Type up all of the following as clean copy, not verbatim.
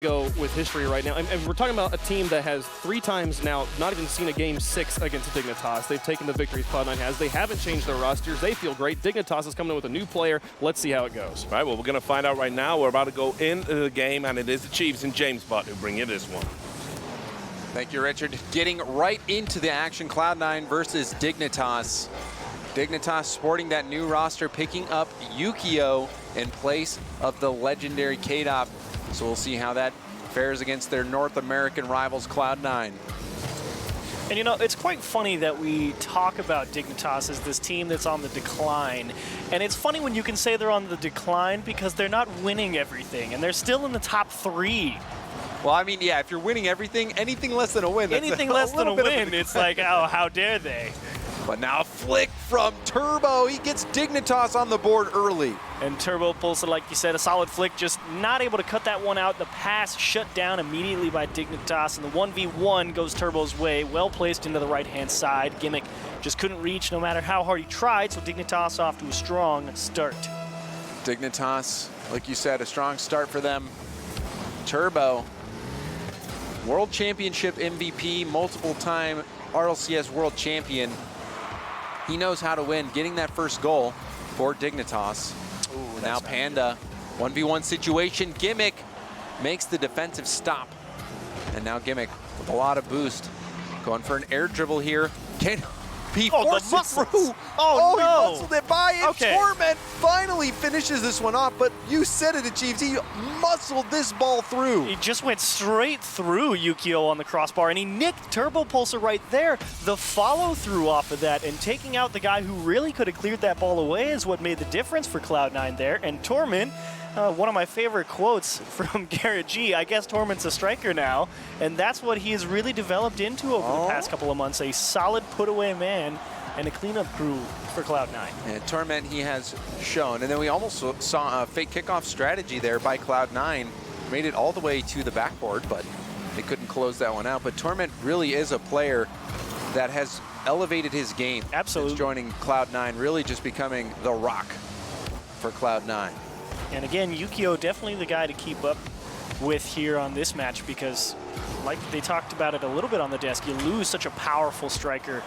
go with history right now, and we're talking about a team that has 3 times now not even seen a game 6 against Dignitas. They've taken the victories Cloud9 has. They haven't changed their rosters. They feel great. Dignitas is coming in with a new player. Let's see how it goes. All right, well, we're going to find out right now. We're about to go into the game, and it is the Chiefs and James Butt who bring you this one. Thank you, Richard. Getting right into the action, Cloud9 versus Dignitas. Dignitas sporting that new roster, picking up Yukio in place of the legendary Kadop. So we'll see how that fares against their North American rivals, Cloud9. And you know, it's quite funny that we talk about Dignitas as this team that's on the decline. And it's funny when you can say they're on the decline because they're not winning everything, and they're still in the top 3. Well, I mean, yeah, if you're winning everything, anything less than a win. Anything less than a win, it's like, oh, how dare they? But now a flick from Turbo. He gets Dignitas on the board early. And Turbo pulls it, like you said, a solid flick, just not able to cut that one out. The pass shut down immediately by Dignitas, and the 1v1 goes Turbo's way. Well placed into the right-hand side. Gimmick just couldn't reach no matter how hard he tried, so Dignitas off to a strong start. Dignitas, like you said, a strong start for them. Turbo, World Championship MVP, multiple-time RLCS World Champion. He knows how to win, getting that first goal for Dignitas. Ooh, now Panda, 1v1 situation. Gimmick makes the defensive stop. And now Gimmick with a lot of boost. Going for an air dribble here. Can he force it through? Oh, no. He muscled it by it. Okay. Torment finally finishes this one off, but you said it, Chiefs. He muscled this ball through. He just went straight through Yukio on the crossbar, and he nicked Turbo Pulsar right there. The follow-through off of that and taking out the guy who really could have cleared that ball away is what made the difference for Cloud9 there. And Torment, one of my favorite quotes from Garrett G, I guess Torment's a striker now, and that's what he has really developed into over the past couple of months, a solid put-away man and a cleanup crew for Cloud9. And Torment he has shown. And then we almost saw a fake kickoff strategy there by Cloud9. Made it all the way to the backboard, but they couldn't close that one out. But Torment really is a player that has elevated his game. Absolutely. Since joining Cloud9, really just becoming the rock for Cloud9. And again, Yukio definitely the guy to keep up with here on this match because, like they talked about it a little bit on the desk, you lose such a powerful striker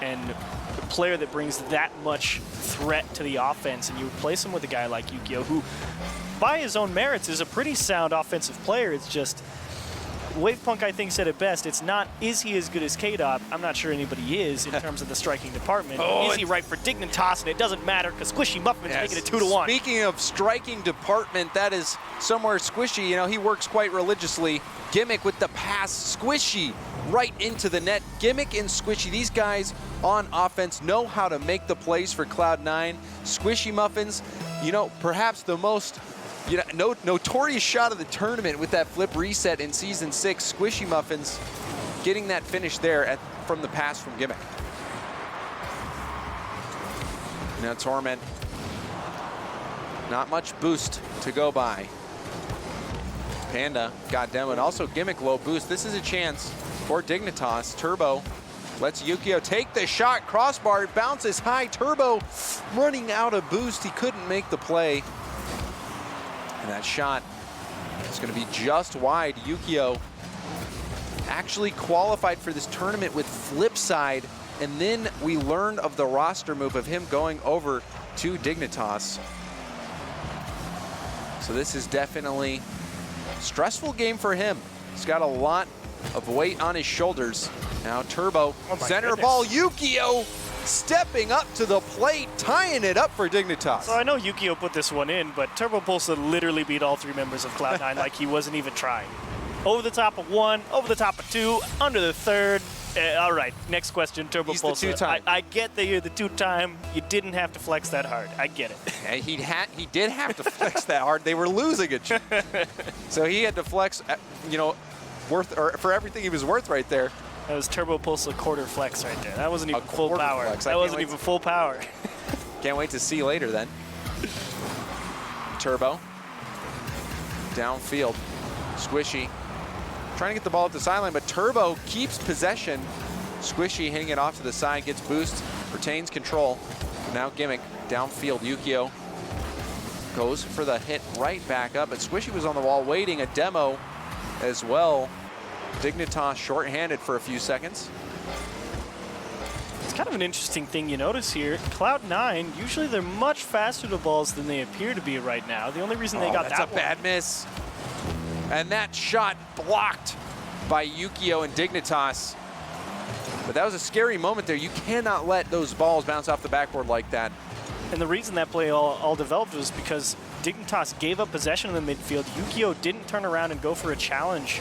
and a player that brings that much threat to the offense, and you replace him with a guy like Yukio, who, by his own merits, is a pretty sound offensive player. It's just, Wavepunk, I think, said it best. It's not, is he as good as K-Dot? I'm not sure anybody is in terms of the striking department. Is he right for Dignitas? And it doesn't matter because Squishy Muffin's making it 2-1. Speaking of striking department, that is somewhere Squishy, you know, he works quite religiously. Gimmick with the pass, Squishy right into the net. Gimmick and Squishy, these guys on offense know how to make the plays for Cloud9. Squishy Muffins, you know, perhaps the most notorious shot of the tournament with that flip reset in Season 6. Squishy Muffins getting that finish there from the pass from Gimmick. Now Torment, not much boost to go by. Panda got demoed. Also Gimmick low boost. This is a chance for Dignitas. Turbo lets Yukio take the shot. Crossbar bounces high. Turbo running out of boost. He couldn't make the play. And that shot is going to be just wide. Yukio actually qualified for this tournament with Flipside, and then we learned of the roster move of him going over to Dignitas. So this is definitely a stressful game for him. He's got a lot of weight on his shoulders. Now Turbo, center ball, Yukio stepping up to the plate, tying it up for Dignitas. So I know Yukio put this one in, but Turbo Pulsa literally beat all 3 members of Cloud9 like he wasn't even trying. Over the top of 1, over the top of 2, under the 3rd. All right, next question, Turbo He's Pulsa. the 2-time. I get that you're the 2-time. You didn't have to flex that hard. I get it. He did have to flex that hard. They were losing it. So he had to flex, you know, for everything he was worth right there. That was Turbo Pulsa quarter flex right there. That wasn't even full power. Flex. That wasn't even full power. Can't wait to see later then. Turbo. Downfield. Squishy. Trying to get the ball at the sideline, but Turbo keeps possession. Squishy hitting it off to the side, gets boost, retains control. Now Gimmick downfield. Yukio goes for the hit right back up, but Squishy was on the wall waiting. A demo as well. Dignitas shorthanded for a few seconds. It's kind of an interesting thing you notice here. Cloud9, usually they're much faster to balls than they appear to be right now. The only reason they got that's that a bad miss. And that shot blocked by Yukio and Dignitas. But that was a scary moment there. You cannot let those balls bounce off the backboard like that. And the reason that play all developed was because Dignitas gave up possession in the midfield. Yukio didn't turn around and go for a challenge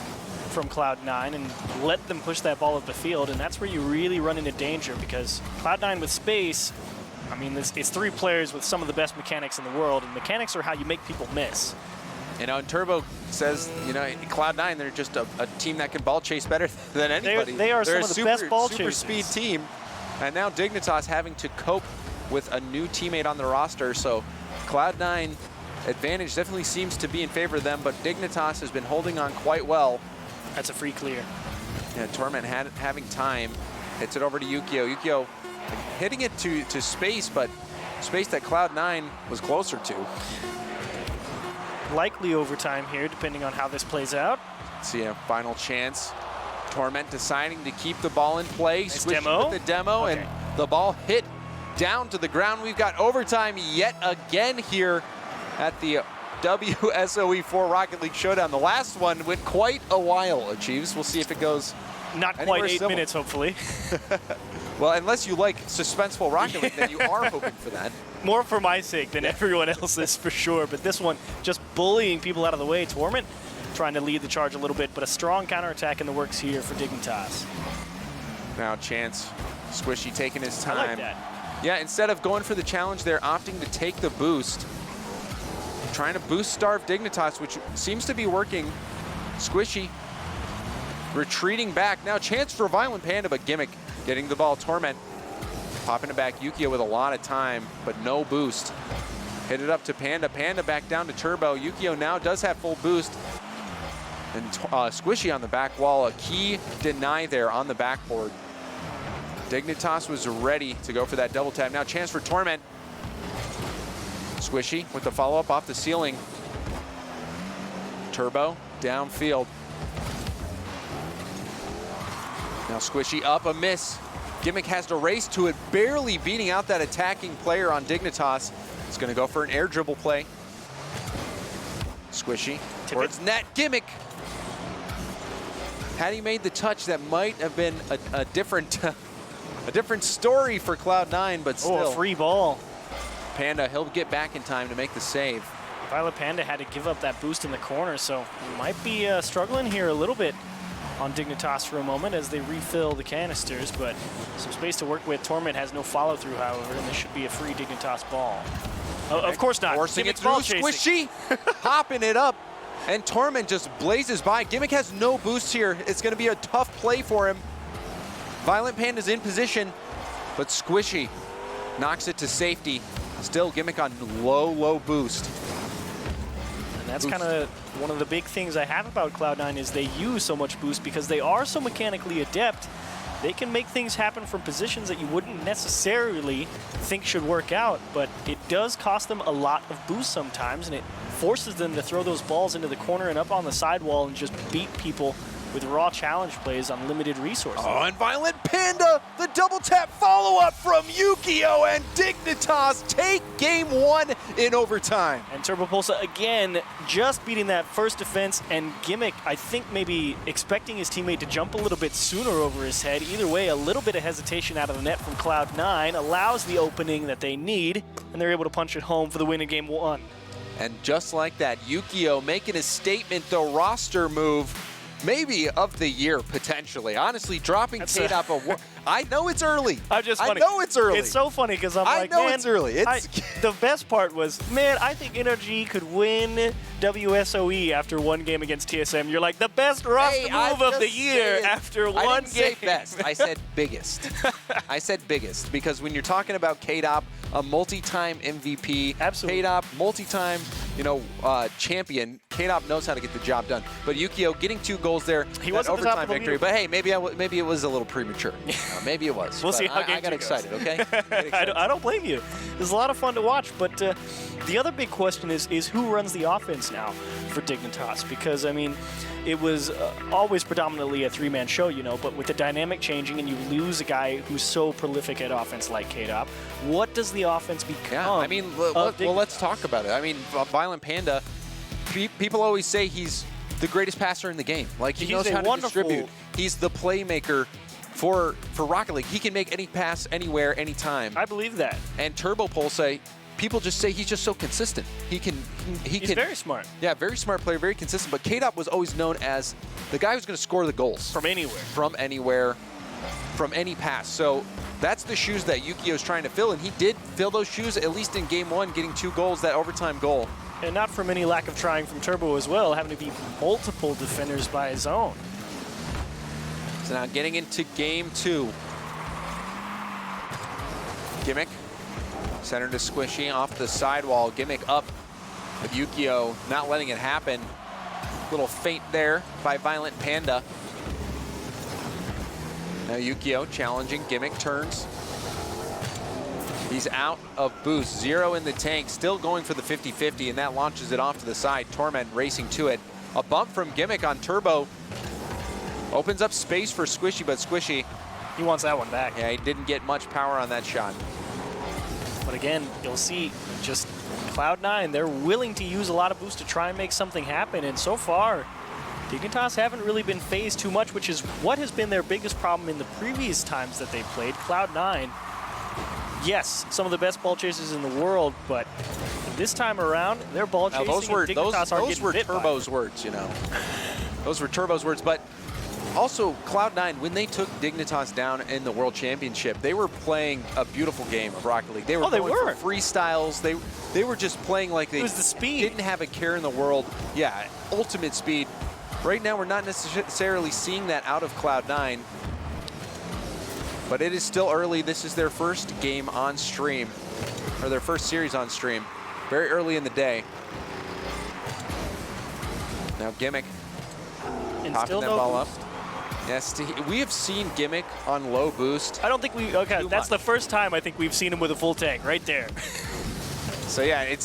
from Cloud9 and let them push that ball up the field, and that's where you really run into danger, because Cloud9 with space, I mean, it's 3 players with some of the best mechanics in the world, and mechanics are how you make people miss. You know, and Turbo says, you know, Cloud9, they're just a team that can ball chase better than anybody. They are they're some of the best ball super chasers. speed team, and now Dignitas having to cope with a new teammate on the roster, so Cloud9 advantage definitely seems to be in favor of them, but Dignitas has been holding on quite well. That's a free clear. Yeah, Torment having time, hits it over to Yukio. Yukio hitting it to space, but space that Cloud9 was closer to. Likely overtime here, depending on how this plays out. See a final chance. Torment deciding to keep the ball in play. Nice Switching demo. with the demo, Okay. and the ball hit down to the ground. We've got overtime yet again here at the WSOE 4 Rocket League Showdown. The last one went quite a while, Achieves. We'll see if it goes Not anywhere quite 8 similar. minutes, hopefully. Well, unless you like suspenseful Rocket League, then you are hoping for that. More for my sake than everyone else's, for sure. But this one, just bullying people out of the way. Torment trying to lead the charge a little bit, but a strong counterattack in the works here for Dignitas. Now Chance, Squishy taking his time. I like that. Yeah, instead of going for the challenge, they're opting to take the boost. Trying to boost starve Dignitas, which seems to be working. Squishy retreating back. Now chance for Violent Panda, but Gimmick getting the ball. Torment popping it back. Yukio with a lot of time, but no boost. Hit it up to Panda. Panda back down to Turbo. Yukio now does have full boost. And Squishy on the back wall. A key deny there on the backboard. Dignitas was ready to go for that double tap. Now chance for Torment. Squishy with the follow-up off the ceiling. Turbo downfield. Now Squishy up, a miss. Gimmick has to race to it, barely beating out that attacking player on Dignitas. It's gonna go for an air dribble play. Squishy towards net. Gimmick. Had he made the touch, that might have been a different a different story for Cloud9, but still. Oh, a free ball. Panda, he'll get back in time to make the save. Violet Panda had to give up that boost in the corner, so might be struggling here a little bit on Dignitas for a moment as they refill the canisters, but some space to work with. Torment has no follow-through, however, and this should be a free Dignitas ball. Of course not. Forcing it Gimmick's through, ball chasing. Squishy, hopping it up, and Torment just blazes by. Gimmick has no boost here. It's gonna be a tough play for him. Violent Panda's in position, but Squishy knocks it to safety. Still Gimmick on low boost. And that's kind of one of the big things I have about Cloud9 is they use so much boost because they are so mechanically adept. They can make things happen from positions that you wouldn't necessarily think should work out, but it does cost them a lot of boost sometimes, and it forces them to throw those balls into the corner and up on the sidewall and just beat people with raw challenge plays on limited resources. Oh, and Violent Panda, the double tap follow-up from Yukio, and Dignitas take game 1 in overtime. And Turbo Pulsa again, just beating that first defense, and Gimmick, I think maybe expecting his teammate to jump a little bit sooner over his head. Either way, a little bit of hesitation out of the net from Cloud9 allows the opening that they need, and they're able to punch it home for the win in game 1. And just like that, Yukio making a statement, the roster move, maybe of the year, potentially. Honestly, dropping K-Dop. I know it's early. I know it's early. It's so funny because I'm like, know man, it's early. The best part was, man, I think NRG could win WSOE after one game against TSM. You're like, the best roster move of the year after one game. I didn't say best. I said biggest. I said biggest because when you're talking about K-Dop, a multi-time MVP, absolutely, K-Dop, multi-time champion. K-Dop knows how to get the job done. But Yukio getting 2 goals there. He was at the top overtime of the victory. leaderboard. But hey, maybe it was a little premature. Maybe it was. We'll But see how I game got 2 excited, goes. okay? I don't blame you. It was a lot of fun to watch, but the other big question is who runs the offense now for Dignitas? Because, I mean, it was always predominantly a 3-man show, but with the dynamic changing and you lose a guy who's so prolific at offense like K-Dop, what does the offense become? Yeah, I mean, well, let's talk about it. I mean, Violent Panda, people always say he's the greatest passer in the game. Like, he knows how to distribute. He's the playmaker for Rocket League. He can make any pass anywhere, anytime. I believe that. And Turbo Pole people just say he's just so consistent. He's very smart. Yeah, very smart player, very consistent. But K-Dop was always known as the guy who's going to score the goals. From anywhere. From anywhere, from any pass. So that's the shoes that Yukio's trying to fill, and he did fill those shoes, at least in game 1, getting 2 goals, that overtime goal. And not from any lack of trying from Turbo as well, having to beat multiple defenders by his own. So now getting into game 2. Gimmick. Center to Squishy off the sidewall. Gimmick up with Yukio not letting it happen. Little feint there by Violent Panda. Now Yukio challenging. Gimmick turns. He's out of boost. 0 in the tank. Still going for the 50-50, and that launches it off to the side. Torment racing to it. A bump from Gimmick on Turbo. Opens up space for Squishy, but Squishy, he wants that one back. Yeah, he didn't get much power on that shot. But again, you'll see just Cloud9, they're willing to use a lot of boost to try and make something happen. And so far, Dignitas haven't really been phased too much, which is what has been their biggest problem in the previous times that they played. Cloud9, yes, some of the best ball chasers in the world, but this time around, their ball chasing those were Turbo's Turbo's words, Those were Turbo's words, but also, Cloud9, when they took Dignitas down in the World Championship, they were playing a beautiful game of Rocket League. They were going for freestyles. They were just playing like they didn't have a care in the world. Yeah, ultimate speed. Right now, we're not necessarily seeing that out of Cloud9, but it is still early. This is their first game on stream, or their first series on stream. Very early in the day. Now Gimmick and popping still that ball up. Yes, we have seen Gimmick on low boost. I don't think we, okay, that's the first time I think we've seen him with a full tank, right there. So yeah,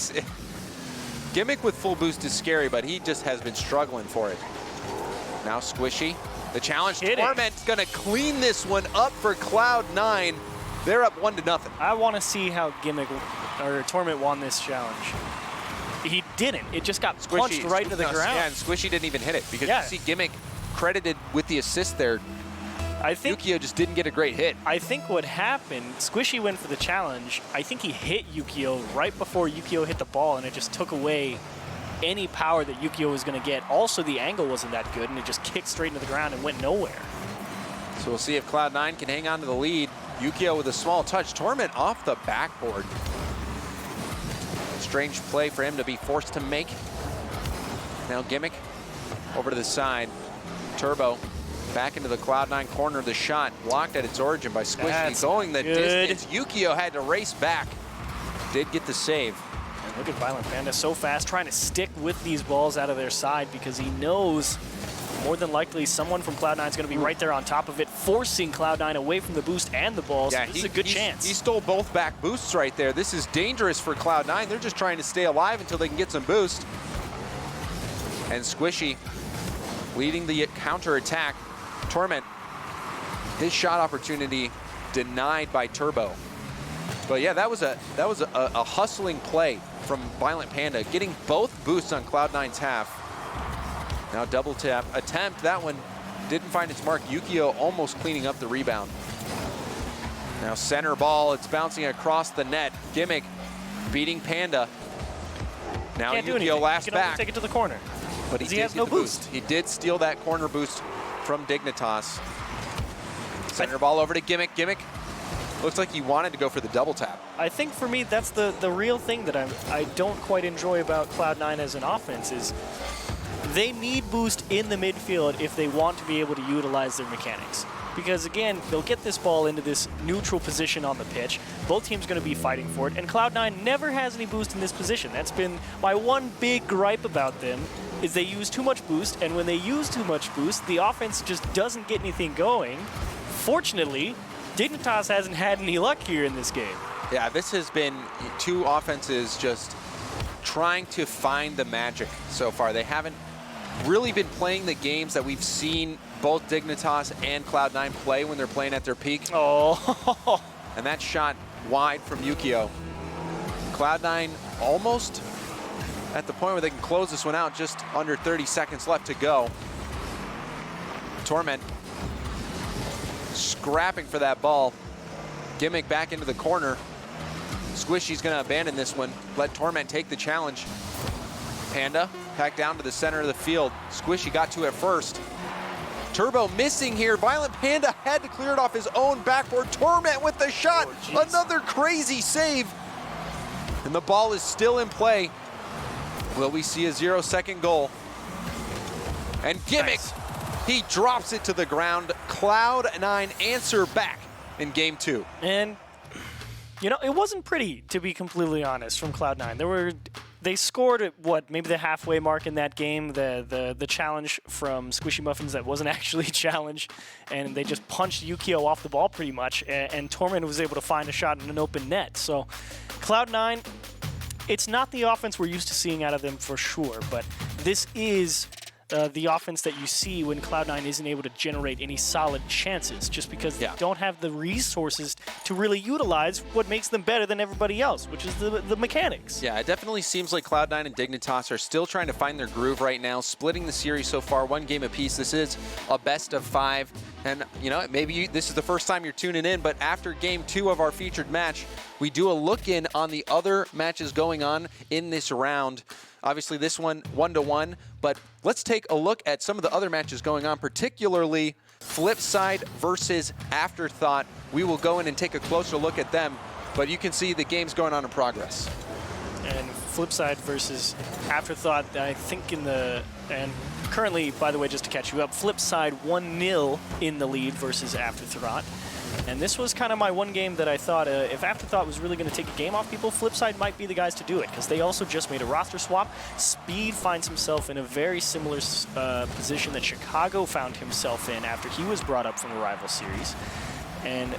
Gimmick with full boost is scary, but he just has been struggling for it. Now Squishy, the challenge. Torment's gonna clean this one up for Cloud9. They're up 1-0. I want to see how Torment won this challenge. He didn't. It just got punched right into the ground. Yeah, and Squishy didn't even hit it because you see Gimmick credited with the assist there. I think Yukio just didn't get a great hit. I think what happened, Squishy went for the challenge. I think he hit Yukio right before Yukio hit the ball, and it just took away any power that Yukio was going to get. Also, the angle wasn't that good, and it just kicked straight into the ground and went nowhere. So we'll see if Cloud9 can hang on to the lead. Yukio with a small touch. Torment off the backboard. Strange play for him to be forced to make. Now Gimmick over to the side. Turbo back into the Cloud9 corner. The shot blocked at its origin by Squishy. Going the distance. Yukio had to race back. Did get the save. And look at Violent Panda, so fast, trying to stick with these balls out of their side because he knows more than likely someone from Cloud9 is going to be right there on top of it, forcing Cloud9 away from the boost and the balls. Yeah, so this is a good chance. He stole both back boosts right there. This is dangerous for Cloud9. They're just trying to stay alive until they can get some boost. And Squishy leading the counter attack. Torment, his shot opportunity denied by Turbo. But yeah, that was a hustling play from Violent Panda, getting both boosts on Cloud9's half. Now double tap attempt. That one didn't find its mark. Yukio almost cleaning up the rebound. Now center ball. It's bouncing across the net. Gimmick beating Panda. Now Yukio last back. Take it to the corner. But he has no boost. He did steal that corner boost from Dignitas. Center ball over to Gimmick. Gimmick looks like he wanted to go for the double tap. I think for me, that's the real thing that I don't quite enjoy about Cloud9 as an offense is they need boost in the midfield if they want to be able to utilize their mechanics. because, again, they'll get this ball into this neutral position on the pitch. Both teams going to be fighting for it, and Cloud9 never has any boost in this position. That's been my one big gripe about them, is they use too much boost, and when they use too much boost, the offense just doesn't get anything going. Fortunately, Dignitas hasn't had any luck here in this game. Yeah, this has been two offenses just trying to find the magic so far. They haven't really been playing the games that we've seen both Dignitas and Cloud9 play when they're playing at their peak. Oh. And that shot wide from Yukio. Cloud9 almost at the point where they can close this one out, just under 30 seconds left to go. Torment scrapping for that ball. Gimmick back into the corner. Squishy's gonna abandon this one. Let Torment take the challenge. Panda back down to the center of the field. Squishy got to it first. Turbo missing here. Violent Panda had to clear it off his own backboard. Torment with the shot. Oh, another crazy save. And the ball is still in play. Will we see a 0-second goal? And Gimmick, nice. He drops it to the ground. Cloud9 answer back in game 2. And, you know, it wasn't pretty, to be completely honest, from Cloud9. They scored at, what, maybe the halfway mark in that game, the challenge from Squishy Muffins that wasn't actually a challenge, and they just punched Yukio off the ball pretty much, and Torment was able to find a shot in an open net. So Cloud9, it's not the offense we're used to seeing out of them for sure, but this is the offense that you see when Cloud9 isn't able to generate any solid chances, just because they don't have the resources to really utilize what makes them better than everybody else, which is the mechanics. Yeah, it definitely seems like Cloud9 and Dignitas are still trying to find their groove right now, splitting the series so far, 1 game apiece. This is a best of 5, and you know, maybe this is the first time you're tuning in, but after game 2 of our featured match, we do a look in on the other matches going on in this round. Obviously this one 1-1, but let's take a look at some of the other matches going on, particularly Flipside versus Afterthought. We will go in and take a closer look at them, but you can see the game's going on in progress. And Flipside versus Afterthought, I think and currently, by the way, just to catch you up, Flipside 1-0 in the lead versus Afterthought. And this was kind of my one game that I thought if Afterthought was really going to take a game off people, Flipside might be the guys to do it, because they also just made a roster swap. Speed finds himself in a very similar position that Chicago found himself in after he was brought up from the rival series. And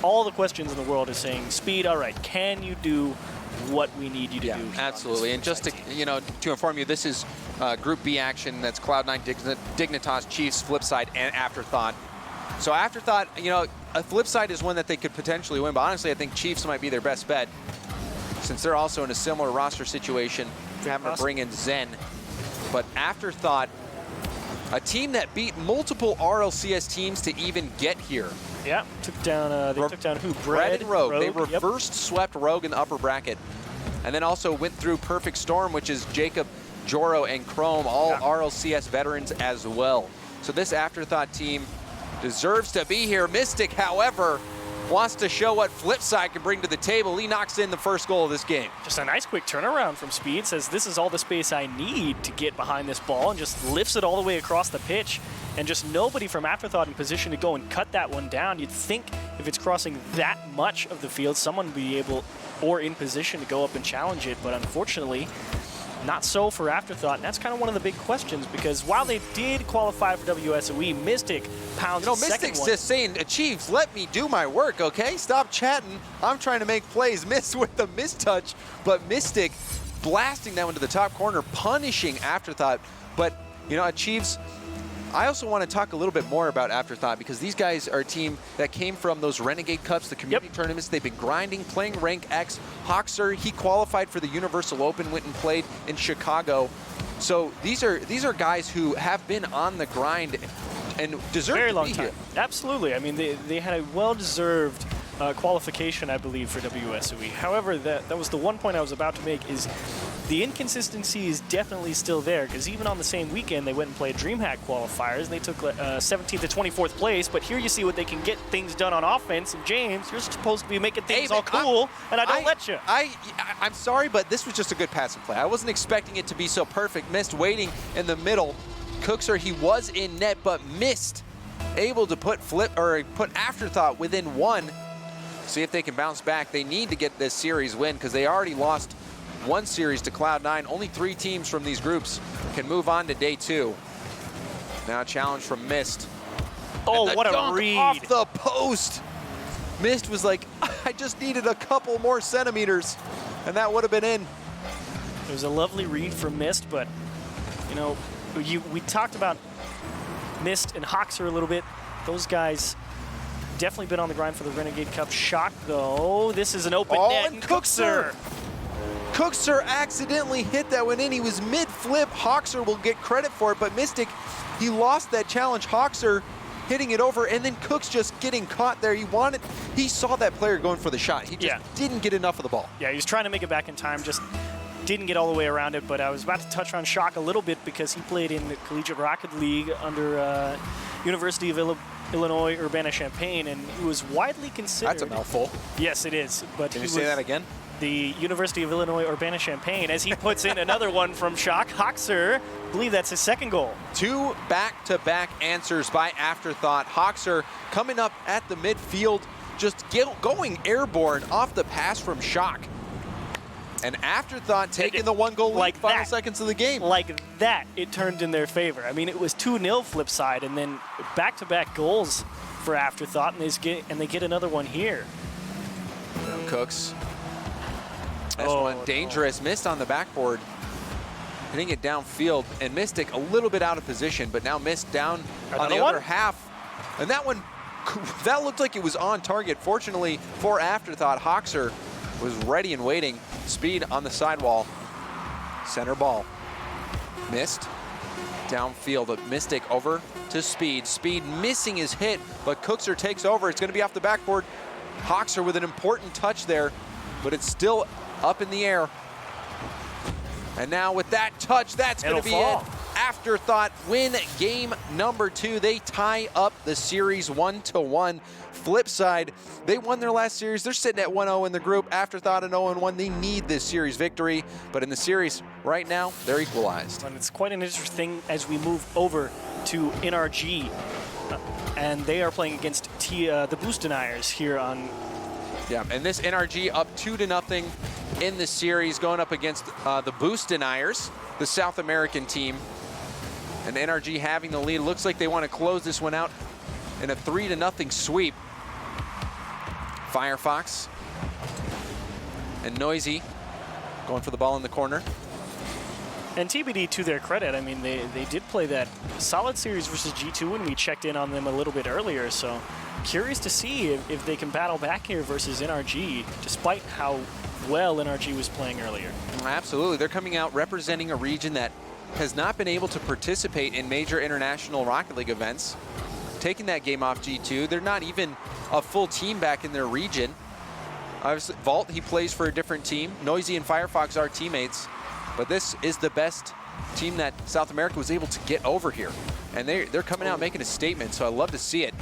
all the questions in the world is saying, Speed, all right, can you do what we need you to do? Absolutely. And just to, to inform you, this is Group B action. That's Cloud9, Dignitas, Chiefs, Flipside, and Afterthought. So Afterthought, a Flipside is one that they could potentially win, but honestly, I think Chiefs might be their best bet, since they're also in a similar roster situation, having to bring in Zen. But Afterthought, a team that beat multiple RLCS teams to even get here. Yeah, took down, they took down who? Bread and Rogue. They reversed swept Rogue in the upper bracket. And then also went through Perfect Storm, which is Jacob, Joro, and Chrome, all RLCS veterans as well. So this Afterthought team deserves to be here. Mystic, however, wants to show what Flipside can bring to the table. He knocks in the first goal of this game. Just a nice quick turnaround from Speed. Says, this is all the space I need to get behind this ball, and just lifts it all the way across the pitch. And just nobody from Afterthought in position to go and cut that one down. You'd think if it's crossing that much of the field, someone would be able or in position to go up and challenge it. But unfortunately, not so for Afterthought, and that's kind of one of the big questions, because while they did qualify for WSOE, Mystic pounds the second Mystic's one. just saying, Chiefs, let me do my work, okay? Stop chatting. I'm trying to make plays. Miss with the mistouch, but Mystic blasting that one to the top corner, punishing Afterthought. But, Chiefs, I also want to talk a little bit more about Afterthought, because these guys are a team that came from those Renegade Cups, the community tournaments. They've been grinding, playing Rank X. Hoxer, he qualified for the Universal Open, went and played in Chicago. So these are guys who have been on the grind and deserve Very to long be time. here. Absolutely. I mean, they had a well-deserved qualification, I believe, for WSOE. However, that was the one point I was about to make, is the inconsistency is definitely still there, because even on the same weekend, they went and played DreamHack qualifiers, and they took 17th to 24th place, but here you see what they can get things done on offense, and James, you're supposed to be making things all cool, and I don't let you. I'm sorry, but this was just a good pass and play. I wasn't expecting it to be so perfect. Missed waiting in the middle. Cookser, he was in net, but missed able to put Afterthought within 1. See if they can bounce back. They need to get this series win because they already lost 1 series to Cloud9. Only 3 teams from these groups can move on to day 2. Now a challenge from Mist. Oh, what a read. Off the post. Mist was like, I just needed a couple more centimeters, and that would have been in. It was a lovely read from Mist, but, you know, we talked about Mist and Hoxer a little bit. Those guys definitely been on the grind for the Renegade Cup. Shock, though. This is an open net. And Cookser accidentally hit that one in. He was mid-flip. Hoxer will get credit for it, but Mystic, he lost that challenge. Hoxer hitting it over, and then Cook's just getting caught there. He saw that player going for the shot. He just didn't get enough of the ball. Yeah, he was trying to make it back in time, just didn't get all the way around it, but I was about to touch on Shock a little bit because he played in the Collegiate Rocket League under University of Illinois Urbana-Champaign, and he was widely considered... That's a mouthful. Yes, it is. But Can you say that again? The University of Illinois Urbana-Champaign, as he puts in another one from Shock. Hoxer, I believe that's his 2nd goal. 2 back-to-back answers by Afterthought. Hoxer coming up at the midfield, just going airborne off the pass from Shock. And Afterthought taking the 1-goal lead, like final seconds of the game. Like that, it turned in their favor. I mean, it was 2-0 flip side, and then back-to-back goals for Afterthought, and they get another one here. Cooks. This one dangerous, missed on the backboard. Hitting it downfield, and Mystic a little bit out of position, but now Mist down on the other half. And that one, that looked like it was on target. Fortunately for Afterthought, Hoxer was ready and waiting. Speed on the sidewall. Center ball. Mist downfield, but Mystic over to Speed. Speed missing his hit, but Cookser takes over. It's going to be off the backboard. Hoxer with an important touch there, but it's still up in the air. And now with that touch, that's going to be it. Afterthought win game number 2. They tie up the series 1-1. Flip side, they won their last series. They're sitting at 1-0 in the group. Afterthought an 0-1. They need this series victory, but in the series right now, they're equalized. And it's quite an interesting thing as we move over to NRG, and they are playing against the Boost Deniers here on. Yeah, and this NRG up 2-0 in the series, going up against the Boost Deniers, the South American team. And NRG having the lead. Looks like they want to close this one out in a 3-0 sweep. Firefox and Noisy going for the ball in the corner. And TBD, to their credit, I mean, they did play that solid series versus G2 when we checked in on them a little bit earlier. So curious to see if they can battle back here versus NRG, despite how well NRG was playing earlier. Absolutely. They're coming out representing a region that has not been able to participate in major international Rocket League events. Taking that game off G2, they're not even a full team back in their region. Obviously, Vault, he plays for a different team. Noisy and Firefox are teammates, but this is the best team that South America was able to get over here. And they're coming out making a statement, so I love to see it.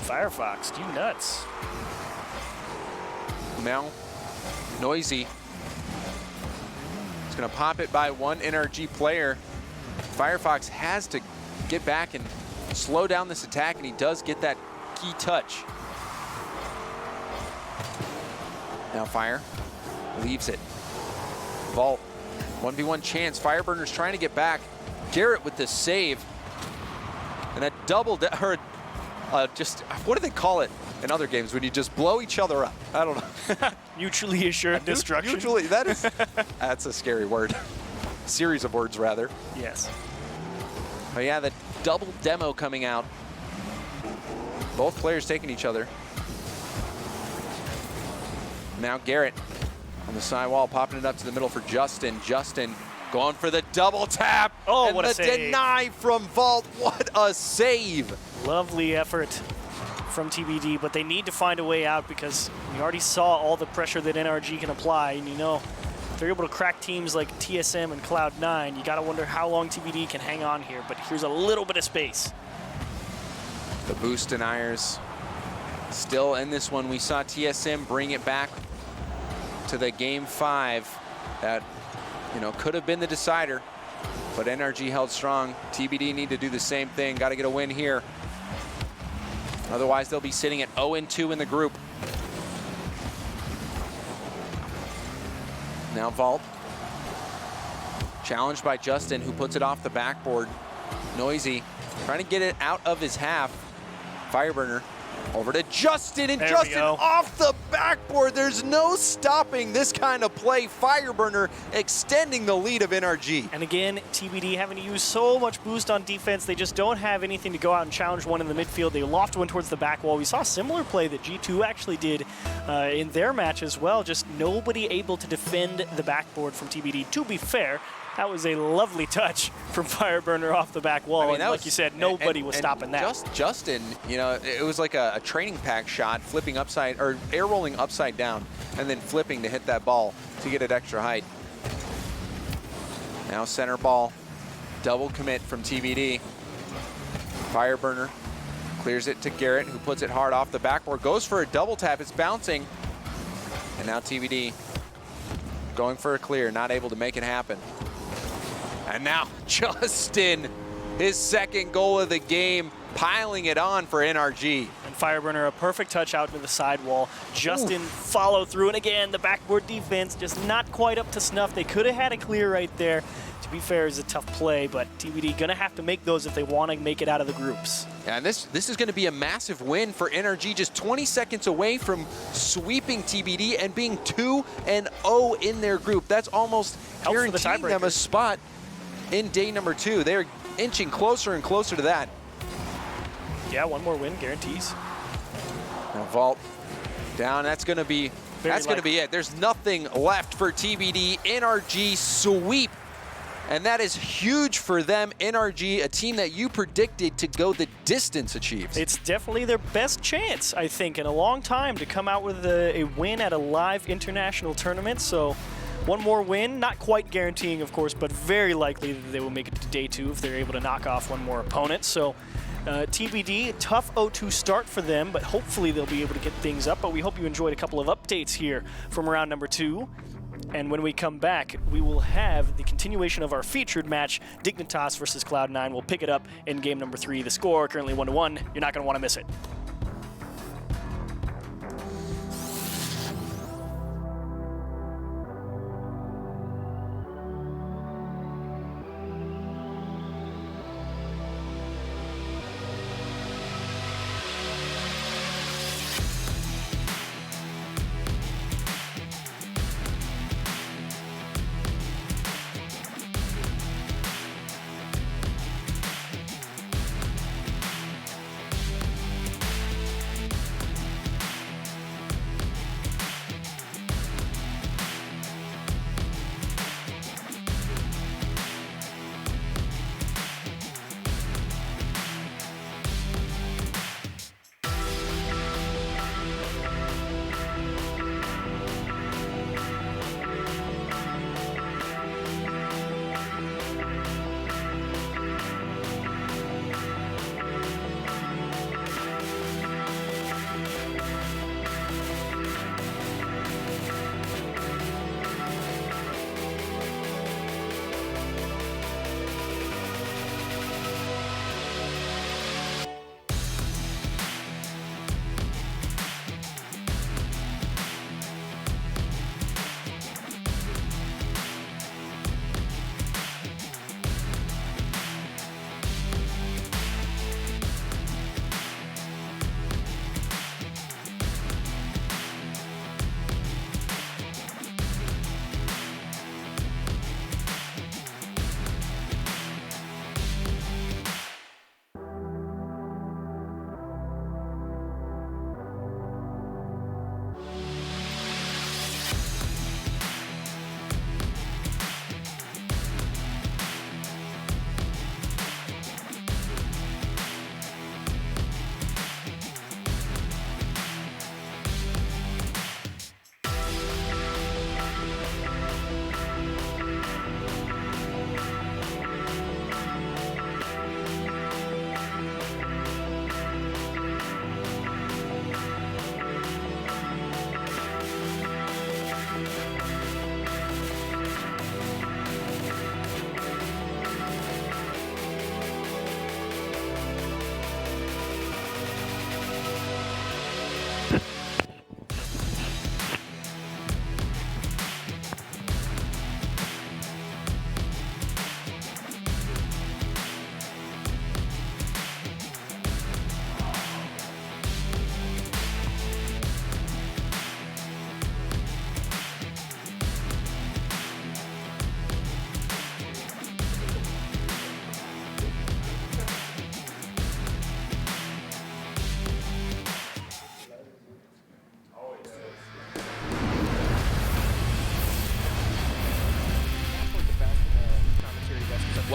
Firefox, you nuts. Now, Noisy is going to pop it by one NRG player. Firefox has to get back and slow down this attack, and he does get that key touch. Now Fire leaves it. Vault, 1v1 chance. Fireburner's trying to get back. Garrett with the save. And a double, just, what do they call it in other games when you just blow each other up? I don't know. Mutually assured destruction. Mutually, that's a scary word. Series of words, rather. Yes. Oh yeah, the double demo coming out. Both players taking each other. Now Garrett on the side wall, popping it up to the middle for Justin. Justin going for the double tap. Oh, and what a save. deny from Vault. What a save. Lovely effort from TBD, but they need to find a way out because we already saw all the pressure that NRG can apply. And you know, if they're able to crack teams like TSM and Cloud9, you got to wonder how long TBD can hang on here. But here's a little bit of space. The Boost Deniers still in this one. We saw TSM bring it back to the game 5 that, you know, could have been the decider, but NRG held strong. TBD need to do the same thing. Got to get a win here. Otherwise, they'll be sitting at 0-2 in the group. Now Vault. Challenged by Justin, who puts it off the backboard. Noisy, trying to get it out of his half. Fireburner over to Justin, and Justin off the backboard. There's no stopping this kind of play. Fireburner extending the lead of NRG. And again, TBD having to use so much boost on defense. They just don't have anything to go out and challenge one in the midfield. They loft one towards the back wall. We saw a similar play that G2 actually did in their match as well. Just nobody able to defend the backboard from TBD. To be fair, that was a lovely touch from Fireburner off the back wall. I mean, and like you said, nobody was stopping that. Justin, you know, it was like a training pack shot, flipping upside, or air rolling upside down, and then flipping to hit that ball to get it extra height. Now center ball, double commit from TBD. Fireburner clears it to Garrett, who puts it hard off the backboard, goes for a double tap, it's bouncing. And now TBD going for a clear, not able to make it happen. And now Justin, his second goal of the game, piling it on for NRG. And Fireburner, a perfect touch out to the sidewall. Justin follow through, and again, the backboard defense just not quite up to snuff. They could have had a clear right there. To be fair, it's a tough play, but TBD gonna have to make those if they want to make it out of the groups. Yeah, and this is gonna be a massive win for NRG, just 20 seconds away from sweeping TBD and being 2-0 in their group. That's almost guaranteeing them a spot in day number 2. They're inching closer and closer to that. Yeah, one more win guarantees. Now Vault down. That's going to be it. There's nothing left for TBD. NRG sweep, and that is huge for them. NRG, a team that you predicted to go the distance, achieves. It's definitely their best chance, I think, in a long time to come out with a win at a live international tournament. So one more win, not quite guaranteeing, of course, but very likely that they will make it to day 2 if they're able to knock off one more opponent. So TBD, tough 0-2 start for them, but hopefully they'll be able to get things up. But we hope you enjoyed a couple of updates here from round number 2. And when we come back, we will have the continuation of our featured match, Dignitas versus Cloud9. We'll pick it up in game number 3. The score currently 1-1. You're not going to want to miss it.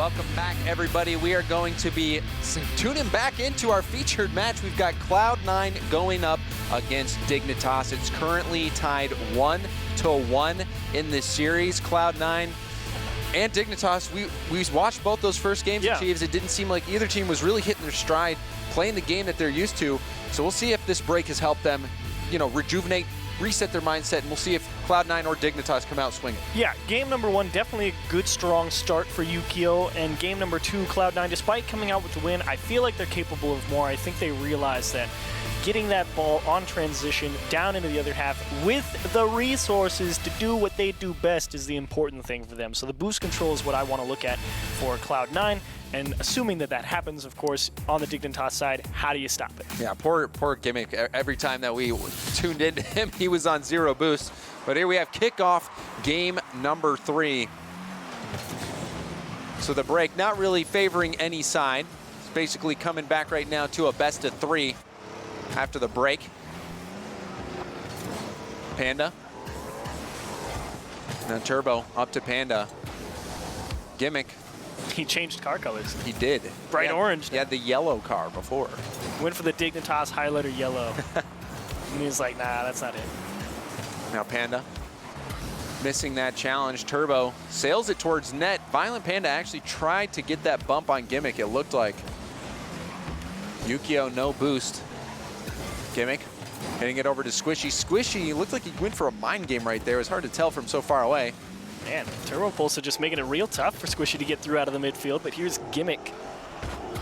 Welcome back, everybody. We are going to be tuning back into our featured match. We've got Cloud9 going up against Dignitas. It's currently tied 1-1 in this series. Cloud9 and Dignitas, we watched both those first games of Chiefs. It didn't seem like either team was really hitting their stride, playing the game that they're used to. So we'll see if this break has helped them, you know, rejuvenate, reset their mindset, and we'll see if Cloud9 or Dignitas come out swinging. Yeah, game number 1, definitely a good, strong start for Yukio, and game number 2, Cloud9, despite coming out with the win, I feel like they're capable of more. I think they realize that getting that ball on transition down into the other half with the resources to do what they do best is the important thing for them. So the boost control is what I want to look at for Cloud9. And assuming that that happens, of course, on the Dignitas side, how do you stop it? Yeah, poor Gimmick. Every time that we tuned into him, he was on 0 boost. But here we have kickoff game number 3. So the break not really favoring any side. It's basically coming back right now to a best of 3 after the break. Panda. Now Turbo up to Panda. Gimmick. He changed car colors. He did. Bright orange. He had the yellow car before. Went for the Dignitas highlighter yellow. And he was like, nah, that's not it. Now Panda missing that challenge. Turbo sails it towards net. Violent Panda actually tried to get that bump on Gimmick, it looked like. Yukio, no boost. Gimmick hitting it over to Squishy. Squishy looked like he went for a mind game right there. It was hard to tell from so far away. Man, Turbo Pulsar just making it real tough for Squishy to get through out of the midfield, but here's Gimmick.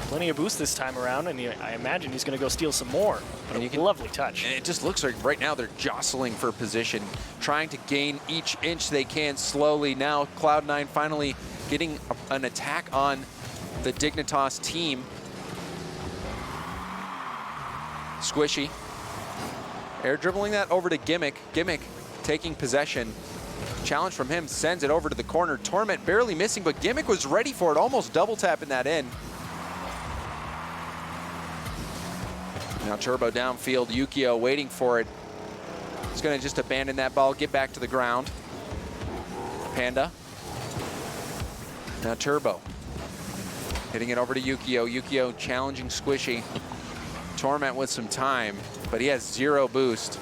Plenty of boost this time around, and I imagine he's going to go steal some more. But a lovely touch. And it just looks like right now they're jostling for position, trying to gain each inch they can slowly. Now Cloud9 finally getting an attack on the Dignitas team. Squishy. Air dribbling that over to Gimmick. Gimmick taking possession. Challenge from him, sends it over to the corner. Torment barely missing, but Gimmick was ready for it, almost double tapping that in. Now Turbo downfield, Yukio waiting for it. He's gonna just abandon that ball, get back to the ground. Panda. Now Turbo. Hitting it over to Yukio. Yukio challenging Squishy. Torment with some time, but he has 0 boost.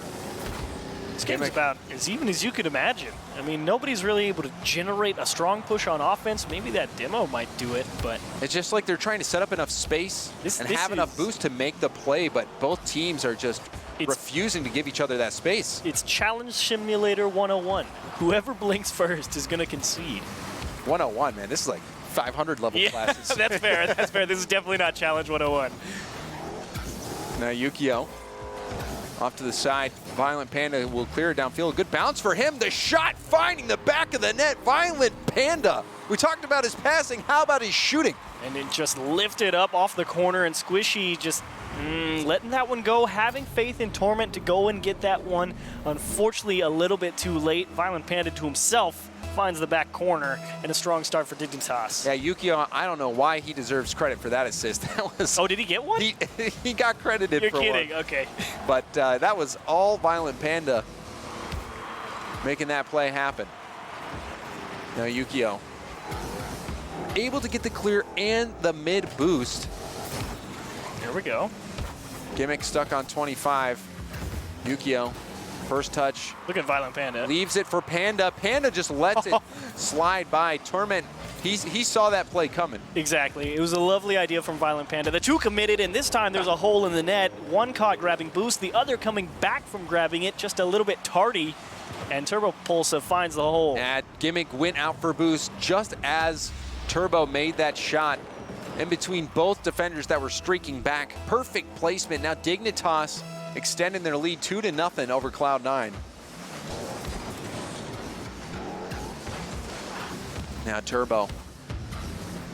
This game's about as even as you could imagine. I mean, nobody's really able to generate a strong push on offense. Maybe that demo might do it, but... It's just like they're trying to set up enough space and have enough boost to make the play, but both teams are just refusing to give each other that space. It's Challenge Simulator 101. Whoever blinks first is going to concede. 101, man. This is like 500 level classes. That's fair. That's fair. This is definitely not Challenge 101. Now Yukio. Off to the side, Violent Panda will clear it downfield. Good bounce for him. The shot finding the back of the net. Violent Panda. We talked about his passing. How about his shooting? And it just lifted up off the corner, and Squishy just letting that one go, having faith in Torment to go and get that one. Unfortunately, a little bit too late. Violent Panda to himself finds the back corner, and a strong start for Dignitas. Yeah, Yukio, I don't know why he deserves credit for that assist. That was. Oh, did he get one? He got credited for one. You're kidding, okay. But that was all Violent Panda making that play happen. Now Yukio able to get the clear and the mid boost. Here we go. Gimmick stuck on 25. Yukio. First touch. Look at Violent Panda. Leaves it for Panda. Panda just lets it slide by. Torment, he saw that play coming. Exactly. It was a lovely idea from Violent Panda. The two committed, and this time there's a hole in the net. One caught grabbing boost, the other coming back from grabbing it, just a little bit tardy. And Turbo Pulsar finds the hole. And Gimmick went out for boost just as Turbo made that shot in between both defenders that were streaking back. Perfect placement. Now Dignitas extending their lead 2-0 over Cloud9. Now Turbo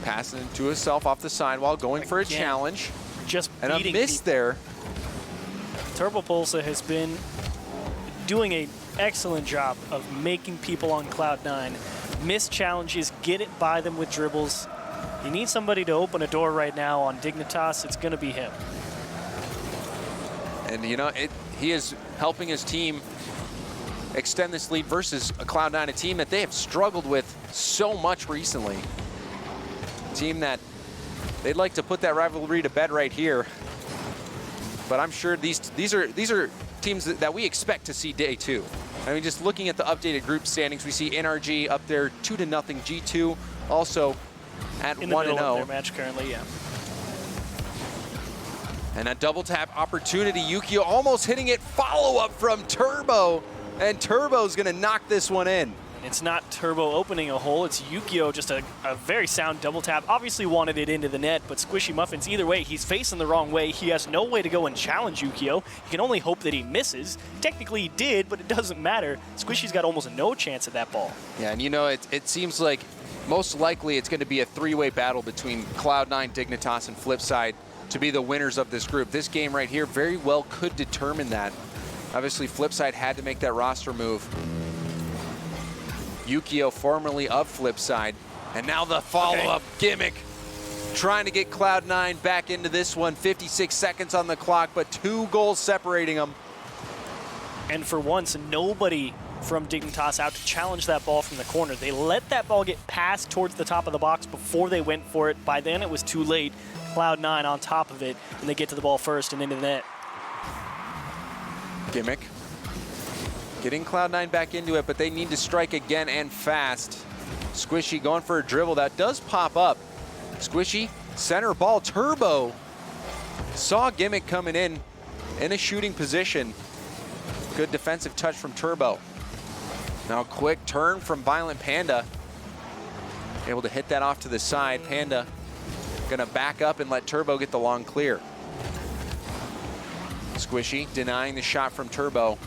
passing it to himself off the side while going for a challenge. Just and a miss there. Turbo Pulsar has been doing an excellent job of making people on Cloud9 miss challenges, get it by them with dribbles. You need somebody to open a door right now on Dignitas. It's going to be him. And, you know, he is helping his team extend this lead versus a Cloud9, a team that they have struggled with so much recently. team that they'd like to put that rivalry to bed right here. But I'm sure these are teams that we expect to see day 2. I mean, just looking at the updated group standings, we see NRG up there 2-0, G2 also at 1-0. In the middle of their match currently, yeah. And a double tap opportunity. Yukio almost hitting it. Follow up from Turbo. And Turbo's going to knock this one in. It's not Turbo opening a hole. It's Yukio, just a very sound double tap. Obviously wanted it into the net, but Squishy Muffins, either way, he's facing the wrong way. He has no way to go and challenge Yukio. He can only hope that he misses. Technically he did, but it doesn't matter. Squishy's got almost no chance at that ball. Yeah, and you know, it seems like most likely it's going to be a 3-way battle between Cloud9, Dignitas, and Flipside to be the winners of this group. This game right here very well could determine that. Obviously, Flipside had to make that roster move. Yukio, formerly of Flipside, and now the follow-up Gimmick, trying to get Cloud9 back into this one. 56 seconds on the clock, but 2 goals separating them. And for once, nobody from Dignitas out to challenge that ball from the corner. They let that ball get passed towards the top of the box before they went for it. By then, it was too late. Cloud9 on top of it, and they get to the ball first and into the net. Gimmick getting Cloud9 back into it, but they need to strike again and fast. Squishy going for a dribble. That does pop up. Squishy, center ball. Turbo saw Gimmick coming in a shooting position. Good defensive touch from Turbo. Now quick turn from Violent Panda. Able to hit that off to the side. Panda gonna back up and let Turbo get the long clear. Squishy denying the shot from Turbo.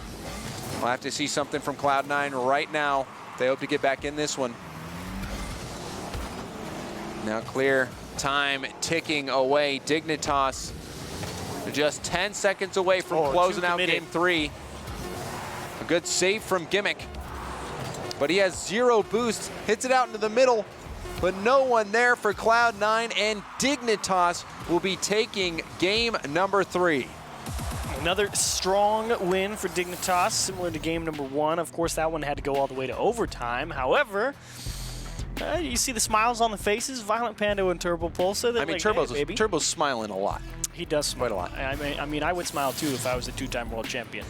We'll have to see something from Cloud9 right now. They hope to get back in this one. Now clear, time ticking away. Dignitas just 10 seconds away from closing out game 3. A good save from Gimmick, but he has 0 boost, hits it out into the middle, but no one there for Cloud9, and Dignitas will be taking game number 3. Another strong win for Dignitas, similar to game number 1. Of course, that one had to go all the way to overtime. However, you see the smiles on the faces, Violent Panda and Turbo Pulse. I mean, like, Turbo's smiling a lot. He does smile. Quite a lot. I mean, I would smile too if I was a 2-time world champion.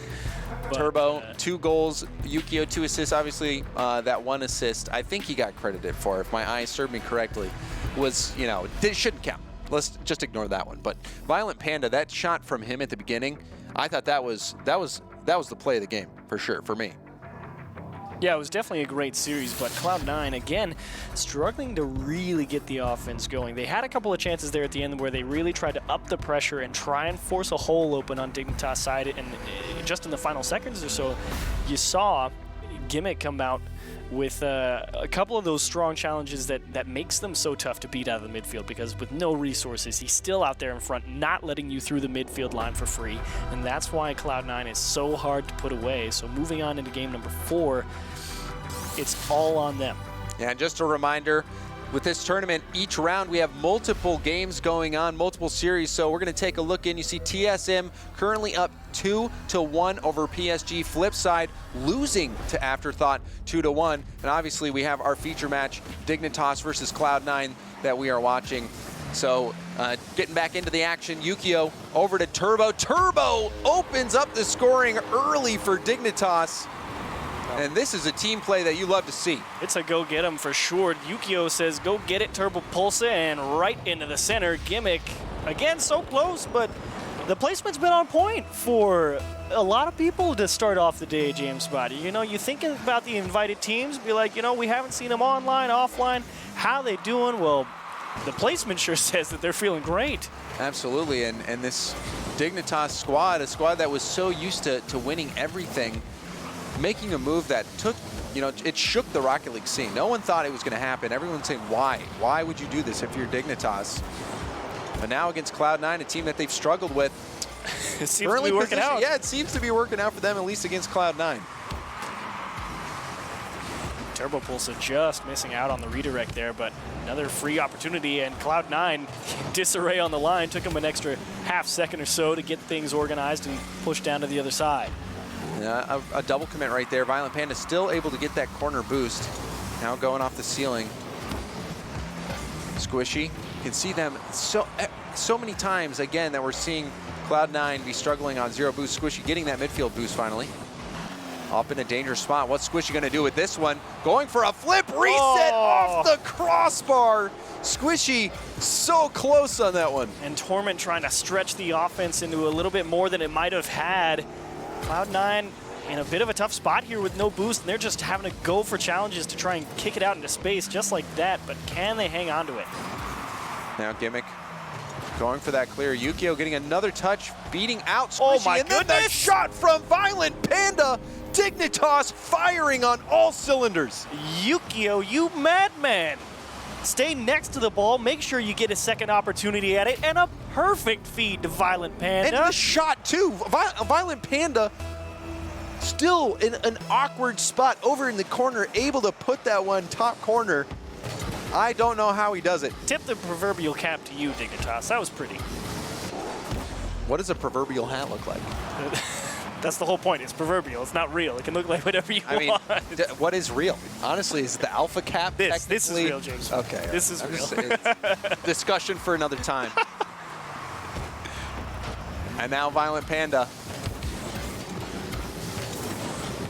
But, Turbo, 2 goals, Yukio 2 assists. Obviously, that 1 assist, I think he got credited for, if my eyes serve me correctly, was, you know, it shouldn't count. Let's just ignore that one. But Violent Panda, that shot from him at the beginning, I thought that was the play of the game, for sure, for me. Yeah, it was definitely a great series, but Cloud9, again, struggling to really get the offense going. They had a couple of chances there at the end where they really tried to up the pressure and try and force a hole open on Dignitas' side, and just in the final seconds or so, you saw Gimmick come out with a couple of those strong challenges that makes them so tough to beat out of the midfield, because with no resources, he's still out there in front, not letting you through the midfield line for free, and that's why Cloud9 is so hard to put away. So moving on into game number 4, it's all on them. Yeah, and just a reminder, with this tournament, each round we have multiple games going on, multiple series, so we're going to take a look in. You see TSM currently up 2-1 over PSG. Flipside losing to Afterthought 2-1. And obviously we have our feature match, Dignitas versus Cloud9, that we are watching. So getting back into the action, Yukio over to Turbo. Turbo opens up the scoring early for Dignitas. And this is a team play that you love to see. It's a go get 'em for sure. Yukio says, go get it, Turbo Pulse, and right into the center. Gimmick, again, so close, but the placement's been on point for a lot of people to start off the day, James Spotty. You know, you think about the invited teams, be like, you know, we haven't seen them online, offline. How they doing? Well, the placement sure says that they're feeling great. Absolutely, and this Dignitas squad, a squad that was so used to winning everything, making a move that took, you know, it shook the Rocket League scene. No one thought it was going to happen. Everyone's saying, why? Why would you do this if you're Dignitas? But now against Cloud9, a team that they've struggled with. It seems to be working out. Yeah, it seems to be working out for them, at least against Cloud9. Turbo Pulse just missing out on the redirect there, but another free opportunity, and Cloud9, disarray on the line, took him an extra half second or so to get things organized and push down to the other side. Yeah, a double commit right there. Violent Panda still able to get that corner boost. Now going off the ceiling. Squishy, you can see them so many times again that we're seeing Cloud9 be struggling on 0 boost. Squishy getting that midfield boost finally. Up in a dangerous spot. What's Squishy gonna do with this one? Going for a flip reset off the crossbar. Squishy so close on that one. And Torment trying to stretch the offense into a little bit more than it might have had. Cloud9 in a bit of a tough spot here with no boost, and they're just having to go for challenges to try and kick it out into space just like that, but can they hang on to it? Now Gimmick going for that clear. Yukio getting another touch, beating out Squishy. Oh my and then goodness! this shot from Violent Panda. Dignitas firing on all cylinders. Yukio, you madman! Stay next to the ball, make sure you get a second opportunity at it, and a perfect feed to Violent Panda. And the shot too. Violent Panda still in an awkward spot over in the corner, able to put that one top corner. I don't know how he does it. Tip the proverbial cap to you, Dignitas. That was pretty. What does a proverbial hat look like? That's the whole point. It's proverbial. It's not real. It can look like whatever you I mean, want. what is real? Honestly, is it the alpha cap? This is technically? real, James. Okay. This is I'm real. just- discussion for another time. And now Violent Panda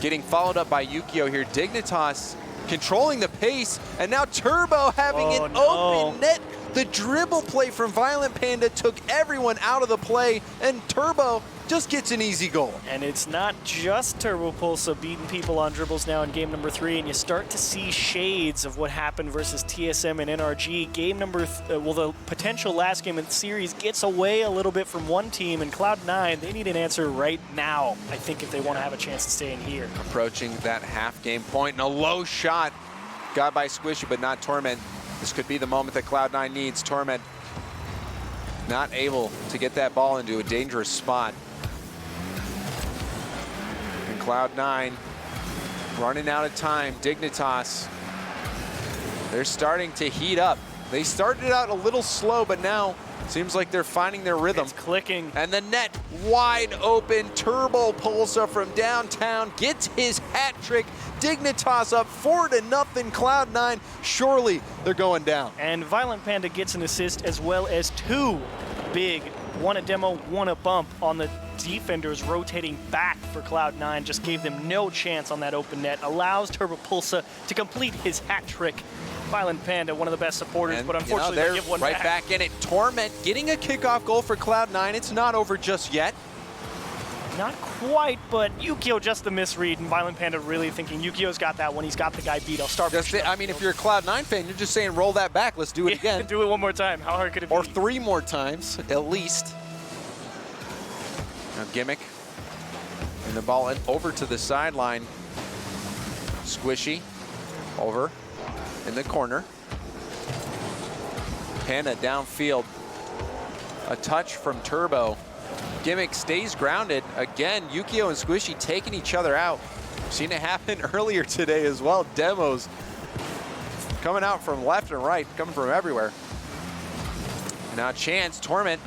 getting followed up by Yukio here. Dignitas controlling the pace, and now Turbo having an open net. The dribble play from Violent Panda took everyone out of the play, and Turbo just gets an easy goal. And it's not just Turbo Pulsa beating people on dribbles now in game number 3, and you start to see shades of what happened versus TSM and NRG. Game number, the potential last game in the series gets away a little bit from one team, and Cloud9, they need an answer right now, I think, if they want to have a chance to stay in here. Approaching that half game point, and a low shot got by Squishy, but not Torment. This could be the moment that Cloud9 needs. Torment not able to get that ball into a dangerous spot. And Cloud9 running out of time. Dignitas, they're starting to heat up. They started out a little slow, but now seems like they're finding their rhythm. It's clicking. And the net wide open. Turbo Pulsa from downtown gets his hat trick. Dignitas up 4-0. Cloud9. Surely they're going down. And Violent Panda gets an assist as well as 2 big, one a demo, one a bump on the defenders rotating back for Cloud9. Just gave them no chance on that open net. Allows Turbo Pulsa to complete his hat trick. Violent Panda, one of the best supporters, And, but unfortunately they're they give one right back in it. Torment getting a kickoff goal for Cloud9. It's not over just yet. Not quite, but Yukio just the misread, and Violent Panda really thinking Yukio's got that one. He's got the guy beat. I'll start. I mean, if you're a Cloud9 fan, you're just saying roll that back. Let's do it again. Do it one more time. How hard could it be? Or 3 more times, at least. Now Gimmick. And the ball over to the sideline. Squishy over in the corner. Panda downfield. A touch from Turbo. Gimmick stays grounded. Again, Yukio and Squishy taking each other out. Seen it happen earlier today as well. Demos coming out from left and right, coming from everywhere. Now Chance, Torment.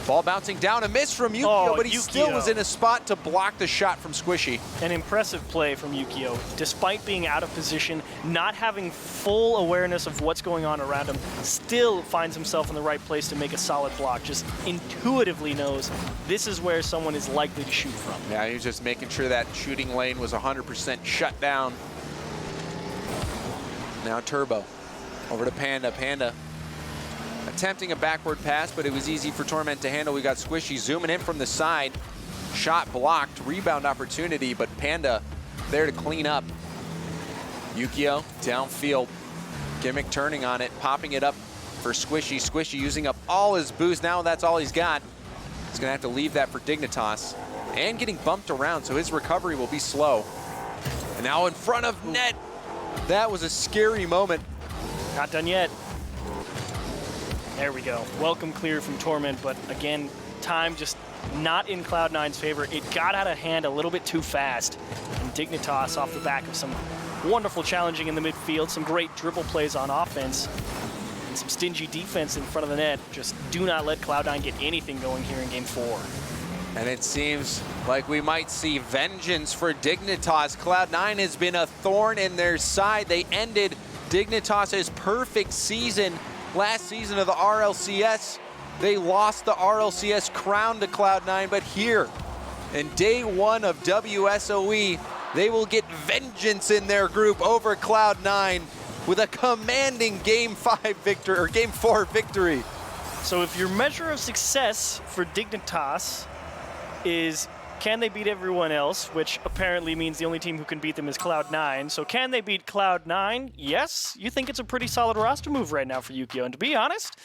Ball bouncing down, a miss from Yukio, but he still was in a spot to block the shot from Squishy. An impressive play from Yukio. Despite being out of position, not having full awareness of what's going on around him, still finds himself in the right place to make a solid block. Just intuitively knows this is where someone is likely to shoot from. Yeah, he was just making sure that shooting lane was 100% shut down. Now Turbo over to Panda. Panda attempting a backward pass, but it was easy for Torment to handle. We got Squishy zooming in from the side. Shot blocked, rebound opportunity, but Panda there to clean up. Yukio downfield. Gimmick turning on it, popping it up for Squishy. Squishy using up all his boost. Now that's all he's got. He's gonna have to leave that for Dignitas. And getting bumped around, so his recovery will be slow. And now in front of net. That was a scary moment. Not done yet. There we go. Welcome clear from Torment, but again, time just not in Cloud9's favor. It got out of hand a little bit too fast. And Dignitas off the back of some wonderful challenging in the midfield, some great dribble plays on offense, and some stingy defense in front of the net. Just do not let Cloud9 get anything going here in game 4. And it seems like we might see vengeance for Dignitas. Cloud9 has been a thorn in their side. They ended Dignitas' perfect season last season of the RLCS. They lost the RLCS crown to Cloud9, but here, in day one of WSOE, they will get vengeance in their group over Cloud9 with a commanding Game 4 victory. So if your measure of success for Dignitas is can they beat everyone else, which apparently means the only team who can beat them is Cloud9. So can they beat Cloud9? Yes. You think it's a pretty solid roster move right now for Yukio. And to be honest,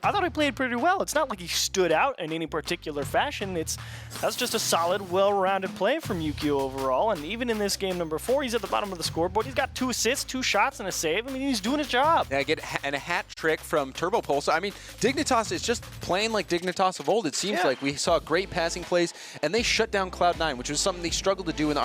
I thought he played pretty well. It's not like he stood out in any particular fashion. That's just a solid, well-rounded play from Yukio overall. And even in this game number 4, he's at the bottom of the scoreboard. He's got 2 assists, 2 shots, and a save. I mean, he's doing his job. Yeah, and a hat trick from Turbo Pulse. I mean, Dignitas is just playing like Dignitas of old. It seems like we saw great passing plays, and they shut down Cloud9, which was something they struggled to do in the